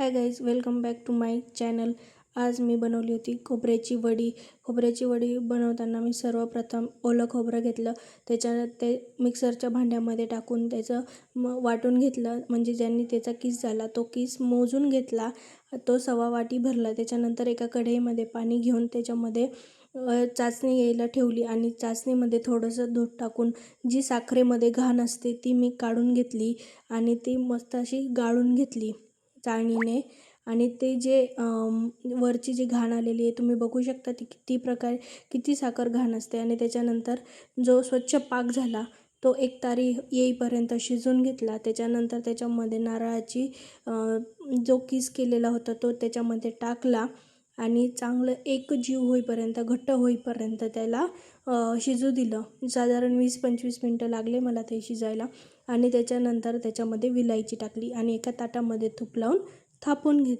High guys, welcome back to my channel. आज मी बनवली होती खोबऱ्याची वडी. खोबऱ्याची वडी बनवताना मी सर्वप्रथम ओलं खोबरं घेतलं, त्याच्यात ते मिक्सरच्या भांड्यामध्ये टाकून त्याचं वाटून घेतलं. म्हणजे ज्यांनी त्याचा किस झाला तो किस मोजून घेतला, तो 1.25 वाटी भरला. त्याच्यानंतर एका कढईमध्ये पाणी घेऊन त्याच्यामध्ये चाचणी यायला ठेवली आणि चाचणीमध्ये थोडंसं दूध टाकून जी साखरेमध्ये घाण असते ती मी काढून घेतली आणि ती मस्त अशी गाळून घेतली चाळणीने. आणि ते जे वरची जी घाण आलेली आहे तुम्ही बघू शकता, ती किती साखर घाण असते. आणि त्याच्यानंतर जो स्वच्छ पाक झाला तो एक तारी येईपर्यंत शिजवून घेतला. त्याच्यानंतर त्याच्यामध्ये नारळाची जो किस केलेला होता तो त्याच्यामध्ये टाकला आणि चांगलं एक जीव होईपर्यंत, घट्ट होईपर्यंत त्याला शिजू दिलं. साधारण 20-25 मिनटं लागले मला ते शिजायला. आणि त्याच्यानंतर त्याच्यामध्ये विलायची टाकली आणि एका ताटामध्ये तूप लावून थापून घेतली.